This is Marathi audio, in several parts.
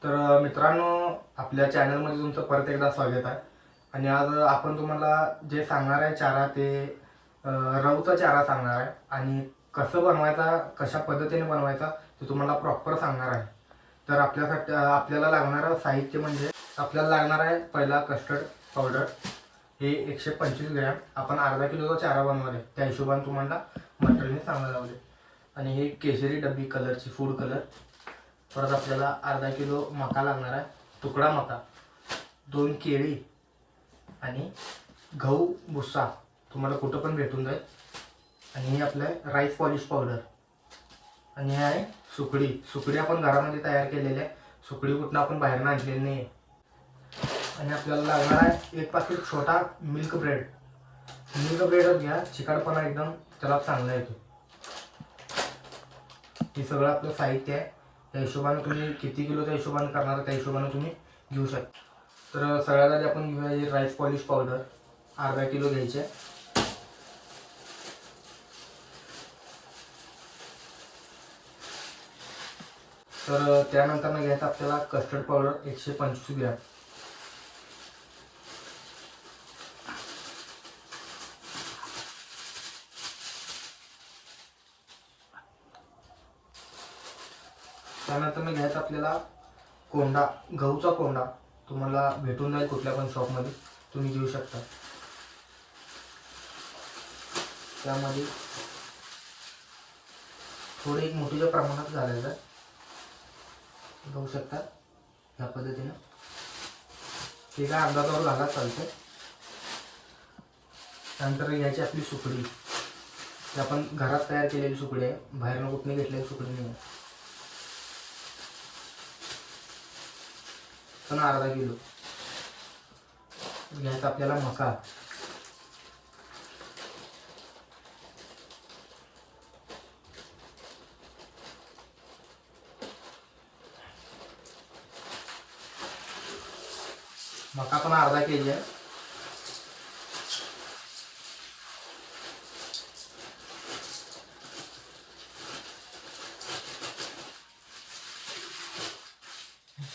तर मित्रांनो, आपल्या चॅनलमध्ये तुमचं परत एकदा स्वागत आहे. आणि आज आपण तुम्हाला जे सांगणार आहे चारा ते रवचा चारा सांगणार आहे. आणि कसं बनवायचा, कशा पद्धतीने बनवायचा ते तुम्हाला प्रॉपर सांगणार आहे. तर आपल्यासाठी आपल्याला लागणारं साहित्य म्हणजे आपल्याला लागणार आहे पहिला कस्टर्ड पावडर, हे 125 ग्रॅम. आपण अर्धा किलोचा चारा बनवणार आहे, त्या हिशोबाने तुम्हाला मटेरियल सांगायला लावले. आणि हे केशरी डब्बी कलरची फूड कलर. परत आपल्याला अर्धा किलो मका लागणार आहे, तुकडा मका, 2 केळी आणि गहू भुस्सा तुम्हाला कुठं पण भेटून जाईल. आणि हे आपलं राईस पॉलिश पावडर. आणि हे आहे सुकडी आपण घरामध्ये तयार केलेली आहे, सुकडी कुठनं आपण बाहेरनं आणलेली नाही आहे. आणि आपल्याला लागणार आहे एक पाकीट छोटा मिल्क ब्रेडच घ्या, चिकटपणा एकदम त्याला चांगला येतो. हे सगळं आपलं साहित्य आहे. त्या हिशोबाने तुम्ही किती किलोच्या हिशोबाने करणार त्या हिशोबाने तुम्ही घेऊ शकता. तर सगळ्यात आधी आपण घेऊया हे राईस पॉलिश पावडर, अर्धा किलो घ्यायचे. तर त्यानंतर घ्यायचं आपल्याला कस्टर्ड पावडर 125 ग्रॅम. त्यानंतर घ्यायचा आपल्याला कोंडा, गहूचा कोंडा तुम्हाला भेटून जाईल कुठल्या पण शॉपमध्ये, तुम्ही घेऊ शकता. त्यामध्ये थोडे एक मोठीच्या प्रमाणात घालायचं, बघू शकता ह्या पद्धतीनं. ते काय अंदाजावर घाला चालते. त्यानंतर घ्यायची आपली सुकडी, ती आपण घरात तयार केलेली सुकडी आहे, बाहेरनं कुठून घेतलेली सुकडी नाही आहे. पण अर्धा किलो घ्यायचा आपल्याला मका. मका पण अर्धा केजी आहे.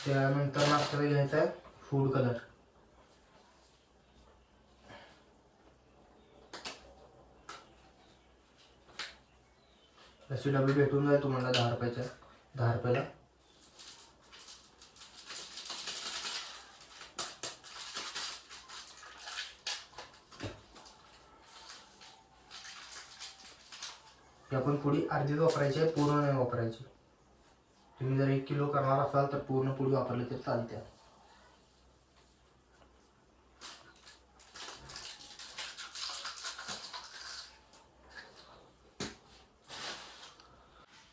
त्यानंतर आपल्याला घ्यायचा आहे फूड कलर. अशी डबी भेटून जाईल तुम्हाला 10 रुपयाला. ही आपण पुडी अर्धीच वापरायची आहे, पूर्ण नाही वापरायची. तुम्ही जर 1 किलो करणार असाल तर पूर्ण पुडी वापरली तर चालते.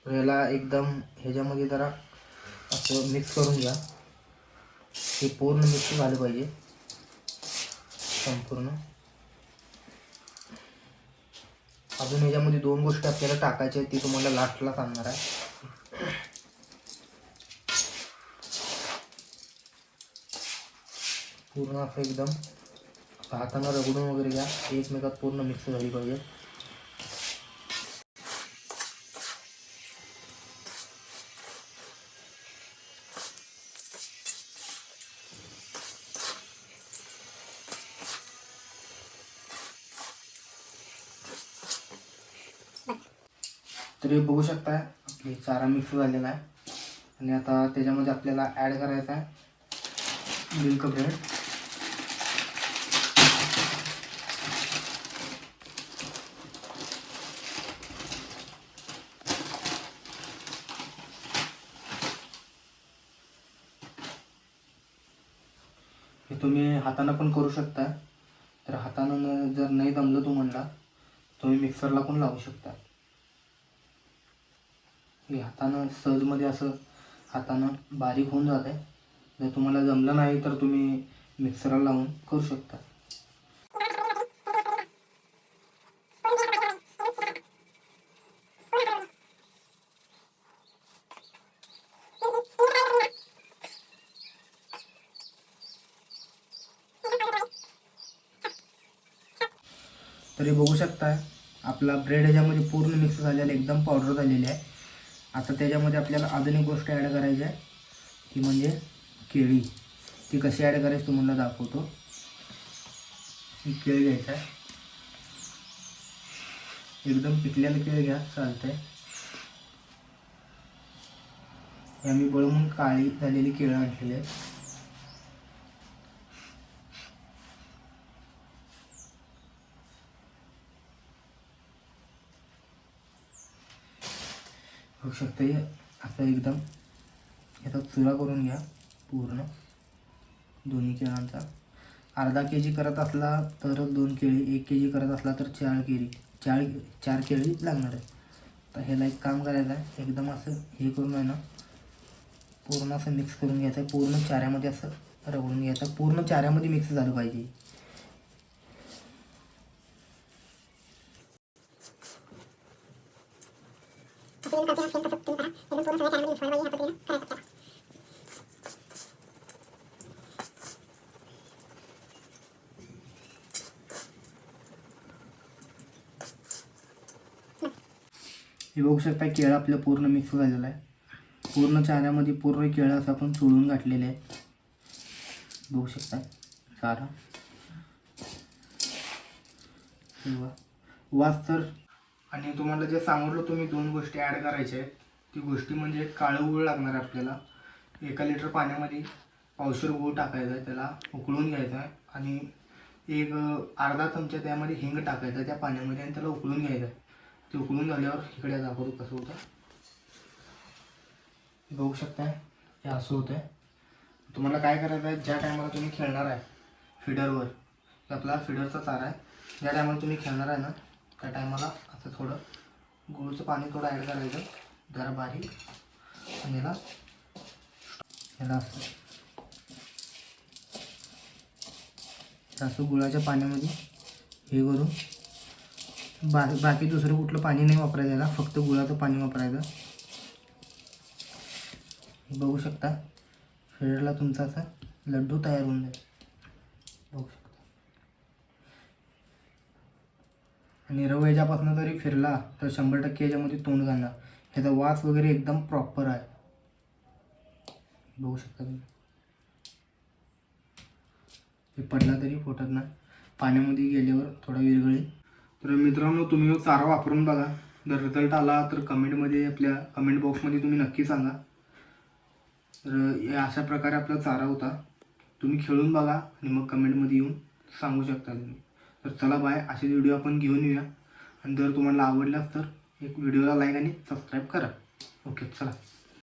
याला एकदम ह्याच्यामध्ये जरा असं मिक्स करून घ्या. हे पूर्ण मिक्स झालं पाहिजे संपूर्ण. अजून ह्याच्यामध्ये 2 गोष्टी आपल्याला टाकायच्या आहेत, ती तुम्हाला लास्टला सांगणार आहे. पूर्ण असं एकदम हातानं रगडून वगैरे घ्या, एकमेकात पूर्ण मिक्स झाली पाहिजे. तरी बघू शकता आपली चारा मिक्स झालेला आहे. आणि आता त्याच्यामध्ये आपल्याला ॲड करायचा आहे मिल्क ब्रेड. हे तुम्ही हातानं पण करू शकता. तर हातानं जर नाही जमलं तुम्हाला, तुम्ही मिक्सरला पण लावू शकता. हे हातानं सहजमध्ये असं हातानं बारीक होऊन जाते. जर तुम्हाला जमलं नाही तर तुम्ही मिक्सरला लावून करू शकता. तरी बघू शकता आपला ब्रेड ह्याच्यामध्ये पूर्ण मिक्स झालेला, एकदम पावडर झालेली आहे. आता त्याच्यामध्ये आपल्याला अजून एक गोष्ट ॲड करायची आहे, ही म्हणजे केळी, ती कशी ॲड करायची तुम्हाला दाखवतो. ही केळी घ्यायचं आहे, एकदम पिकलेलं केळी घ्या चालतंय. हे आम्ही बळून काळी झालेली केळं आणलेली आहेत. बघू शकता हे असं एकदम याचा चुरा करून घ्या पूर्ण दोन्ही केळांचा. अर्धा के जी करत असला तर 2 केळी, 1 के जी करत असला तर 4 केळी लागणार आहे. तर ह्याला एक काम करायचं आहे, एकदम असं हे करून आहे ना पूर्ण असं मिक्स करून घ्यायचं आहे. पूर्ण चाऱ्यामध्ये असं रगडून घ्यायचं, पूर्ण चाऱ्यामध्ये मिक्स झालं पाहिजे. हे बघू शकता केळं आपलं पूर्ण मिक्स झालेलं आहे. पूर्ण चाऱ्यामध्ये पूर्ण केळं असं आपण चोळून घातलेले आहेत. बघू शकता चारा वास तर. आणि तुम्हाला जे सांगितलं तुम्ही 2 गोष्टी ॲड करायच्या आहेत. ती गोष्टी म्हणजे काळं गूळ लागणार आहे आपल्याला. 1 लिटर पाण्यामध्ये पावशेर गूळ टाकायचा आहे, त्याला उकळून घ्यायचा आहे. आणि एक अर्धा चमचा त्यामध्ये हिंग टाकायचा त्या पाण्यामध्ये आणि त्याला उकळून घ्यायचं आहे. ते उकळून झाल्यावर इकडे दाखवतो कसं होतं. बघू शकताय हे असं होतं आहे. तुम्हाला काय करायचं आहे, ज्या टायमाला तुम्ही खेळणार आहे फिडरवर, आपला फिडरचा चारा आहे, ज्या टायमाला तुम्ही खेळणार आहे ना त्या टायमाला असं थोडं गुळचं पाणी थोडं ॲड करायचं जरा बारीक. आणि ह्याला असं गुळाच्या पाण्यामध्ये हे करून बाकी दुसरं कुठलं पाणी नाही वापरायचं, याला फक्त गुळाचं पाणी वापरायचं. बघू शकता फिडरला तुमचा असा लड्डू तयार होऊन जाईल. बघू शकता. आणि रवा याच्यापासून जरी फिरला तर 100% याच्यामध्ये तोंड घालणार. ह्याचा वास वगैरे एकदम प्रॉपर आहे. बघू शकता तुम्ही. हे पडला तरी फुटत नाही, पाण्यामध्ये गेल्यावर थोडा विरघळेल. तर मित्रांनो तुम्ही हा चारा वापरून बघा. जर रिझल्ट आला तर कमेंटमध्ये आपल्या कमेंट बॉक्समध्ये तुम्ही नक्की सांगा. तर अशा प्रकारे आपला चारा होता. तुम्ही खेळून बघा आणि मग कमेंटमध्ये येऊन सांगू शकता तुम्ही. तर चला बाय, असे व्हिडिओ आपण घेऊन येऊया. आणि जर तुम्हाला आवडल्यास तर एक व्हिडिओला लाईक आणि सबस्क्राईब करा. ओके चला.